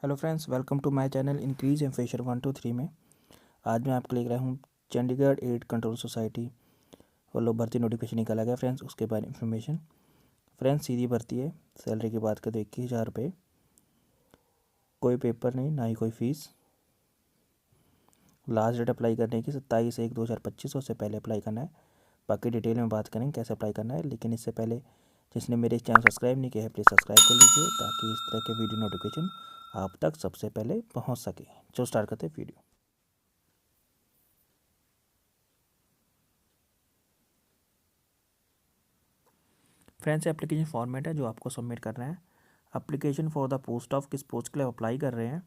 Hello friends, welcome to my channel increase and fresher 1 2 3 में आज मैं आपको लेकर आया हूँ चंडीगढ़ एड कंट्रोल सोसाइटी वालों भर्ती नोटिफिकेशन निकाला गया फ्रेंड्स। उसके बारे में इन्फॉर्मेशन फ्रेंड्स, सीधी भर्ती है। सैलरी की बात करें तो 21,000 रुपये, कोई पेपर नहीं, ना ही कोई फीस। लास्ट डेट अप्लाई करने की 27/1/2025, उससे पहले अप्लाई करना है। बाकी डिटेल में बात करेंगे कैसे अप्लाई करना है, लेकिन इससे पहले जिसने मेरे चैनल सब्सक्राइब नहीं किया है प्लीज़ सब्सक्राइब कर लीजिए ताकि इस तरह के वीडियो नोटिफिकेशन आप तक सबसे पहले पहुंच सके। चलो स्टार्ट करते हैं वीडियो। फ्रेंड्स, एप्लीकेशन फॉर्मेट है जो आपको सबमिट करना है। Application for the post of, किस पोस्ट के लिए अप्लाई कर रहे हैं।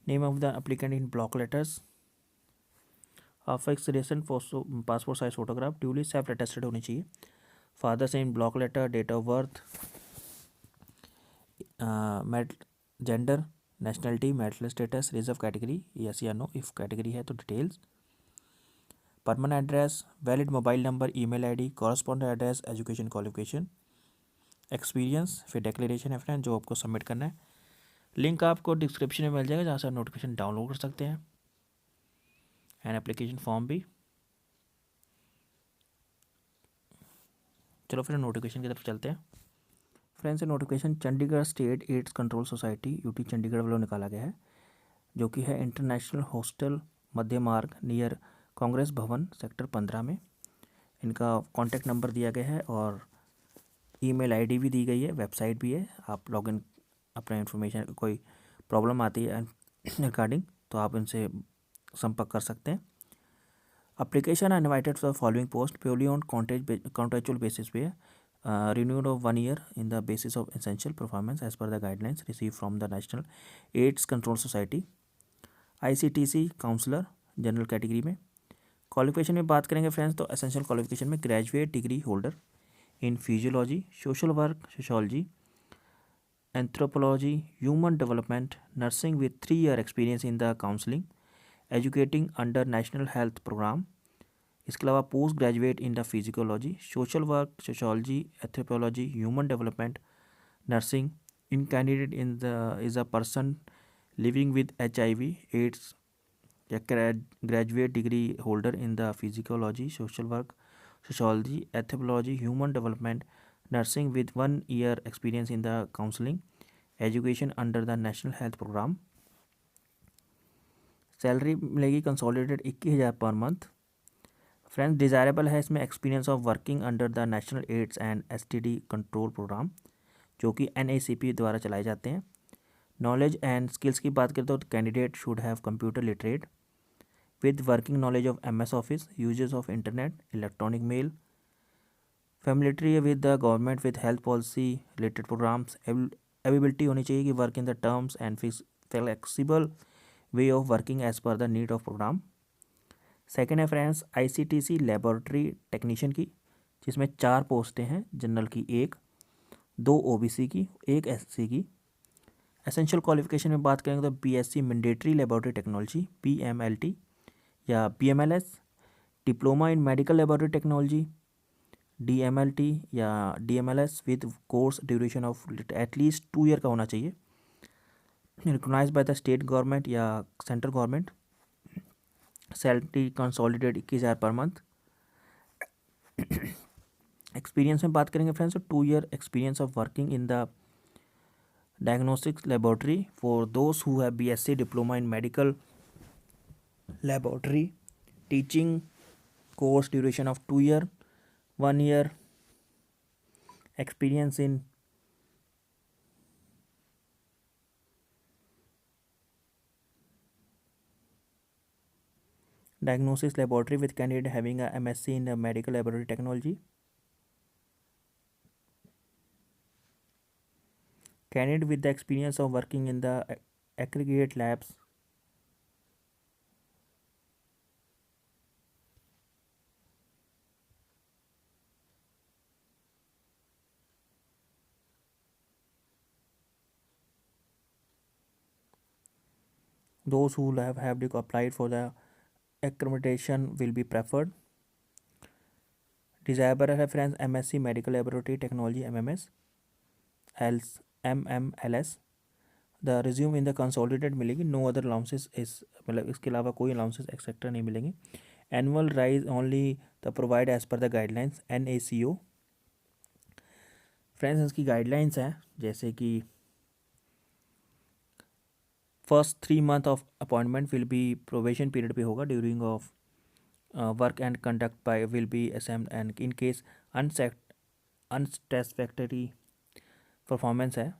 Name of the applicant in block letters. Fix recent passport size photograph duly self attested होनी चाहिए। फादर से in block letter, date of birth, mate gender, nationality, marital status, reserve category yes या no, if category है तो details. Permanent address, valid mobile number, email ID, correspondent address, education qualification, experience, फिर declaration है friend जो आपको submit करना है। Link आपको डिस्क्रिप्शन में मिल जाएगा जहाँ से आप नोटिफिकेशन डाउनलोड कर सकते हैं एंड एप्लीकेशन फॉर्म भी। चलो फिर नोटिफिकेशन की तरफ चलते हैं। Friends, notification Chandigarh state AIDS control society UT Chandigarh वालों निकाला गया है, जो कि है international hostel Madhya Marg near Congress Bhavan sector 15 में। इनका कॉन्टैक्ट नंबर दिया गया है और ईमेल आईडी भी दी गई है, वेबसाइट भी है। आप लॉगिन अपना इन्फॉर्मेशन, कोई प्रॉब्लम आती है रिगार्डिंग तो आप इनसे संपर्क कर सकते हैं। Application are invited for the following post purely on contractual basis पे renewed of 1 year in the basis of essential performance as per the guidelines received from the National AIDS Control Society। ICTC counsellor general category में। Qualification में बात करेंगे friends तो essential qualification में graduate degree holder in physiology, social work, sociology, anthropology, human development, nursing with 3 year experience in the counselling, educating under national health programme. इसके अलावा post graduate in the psychology, social work, sociology, anthropology, human development, nursing. In candidate in the is a person living with HIV AIDS या graduate degree holder in the psychology, social work, sociology, anthropology, human development, nursing with 1 year experience in the counselling, education under the national health programme. Salary मिलेगी consolidated 21,000 per month. Friends, desirable है इसमें experience of working under the national AIDS and STD control programme जो कि NACP द्वारा चलाए जाते हैं। Knowledge and skills की बात करें तो candidate should have computer literate with working knowledge of MS office, uses of internet, electronic mail, familiarity with the government with health policy related programmes, ability होनी चाहिए कि work in the terms and flexible way of working as per the need of programme. Second है friends ICTC laboratory technician की, जिसमें 4 पोस्टें हैं, general की 1, 2 OBC की, 1 SC की। एसेंशियल क्वालिफिकेशन में बात करेंगे तो BSc mandatory laboratory technology PMLT या PMLS, diploma in medical laboratory technology DMLT या DMLS with course duration of at least 2 year का होना चाहिए, recognised by the state government या central government. Salary consolidated 21,000 per month. Experience में बात करेंगे friends तो 2 year experience of working in the diagnostics laboratory for those who have BSc diploma in medical laboratory, teaching course duration of 2 year, 1 year experience in diagnosis laboratory with candidate having a MSc in medical laboratory technology. Candidate with the experience of working in the aggregate labs. Those who have applied for the accreditation will be preferred. Desirable reference MSc Medical Laboratory Technology MMS, else MMLS. The resume in the consolidated मिलेगी, no other allowances इस, मतलब इसके अलावा कोई allowances etcetera नहीं मिलेंगे. Annual rise only the provide as per the guidelines NACO. Friends इसकी guidelines हैं जैसे कि first 3 month of appointment will be probation period पे होगा, during of work and conduct by will be assessed and in case unsatisfactory performance है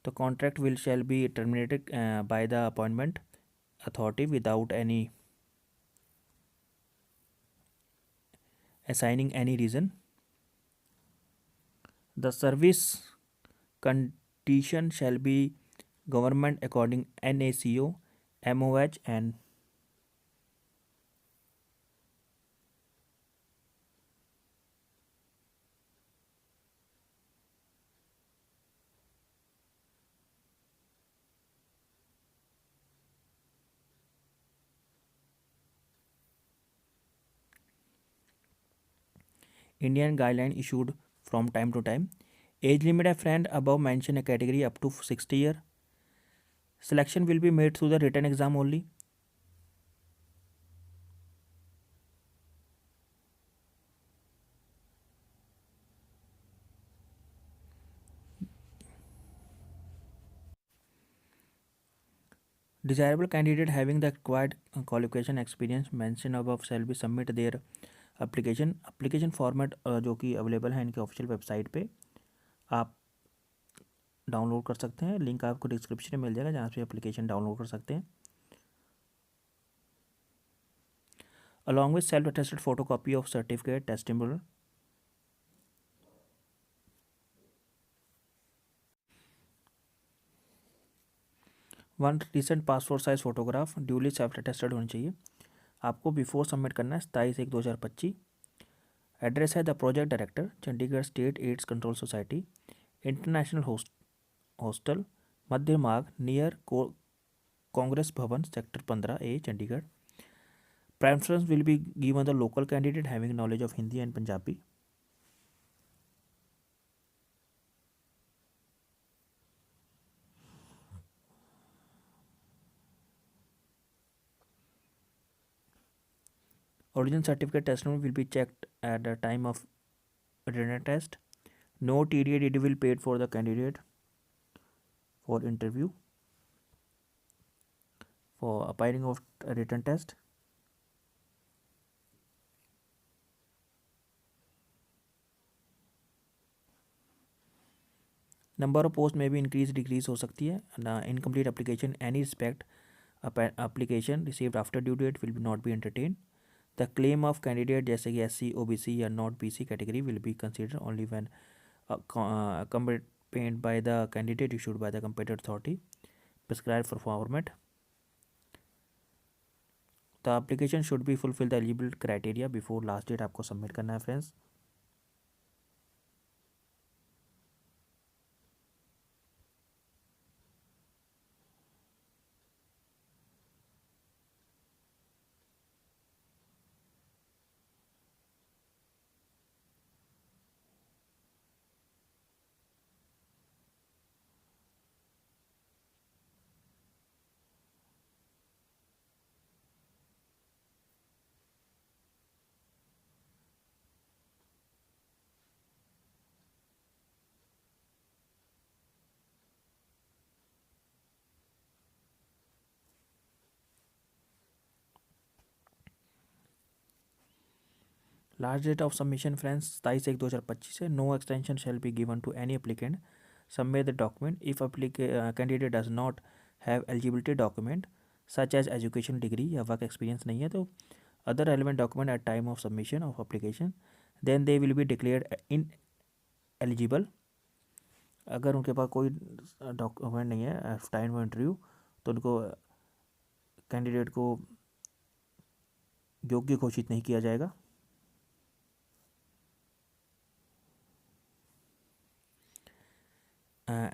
तो contract will shall be terminated by the appointment authority without any assigning any reason. The service condition shall be government according NACO, MOH and Indian guideline issued from time to time. Age limit, a friend above mentioned a category up to 60 year. Selection will be made through the written exam only. Desirable candidate having the required qualification experience mentioned above shall be submit their application format जो कि available है इनके official website पे, आप download कर सकते हैं. Link आपको डिस्क्रिप्शन में मिल जाएगा जहाँ से एप्लीकेशन डाउनलोड कर सकते हैं. Along with self attested photocopy of certificate testimonial. One recent passport size photograph duly self attested होनी चाहिए. आपको बिफोर सबमिट करना है 27/1/2025. एड्रेस है the project director, Chandigarh state AIDS control society, international hostel, Madhya Marg near Congress Bhavan, sector 15A, Chandigarh. Preference will be given the local candidate having knowledge of Hindi and Punjabi. Original certificate testimony will be checked at the time of written test. No TDA will paid for the candidate for interview for appearing of a written test. Number of posts may be increase decrease हो सकती है. Incomplete application any respect application received after due date will not be entertained. The claim of candidate जैसे कि SC, OBC या not BC category will be considered only when accompanied by the candidate issued by the competent authority prescribed for format. The application should be fulfill the eligible criteria before last date आपको submit करना है friends. Last date of submission friends 27/1/2025 है. No extension shall be given to any applicant submit the document if candidate does not have eligibility document such as education degree या work experience नहीं है तो other relevant document at time of submission of application then they will be declared ineligible. अगर उनके पास कोई document नहीं है time of interview तो उनको कैंडिडेट को योग्य घोषित नहीं किया जाएगा.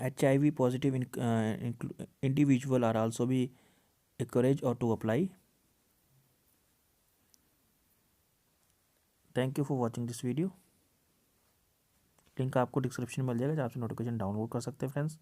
HIV positive individual are also be encouraged or to apply. Thank you for watching this video. Link आपको डिस्क्रिप्शन में मिल जाएगा जहाँ से नोटिफिकेशन डाउनलोड कर सकते हैं फ्रेंड्स।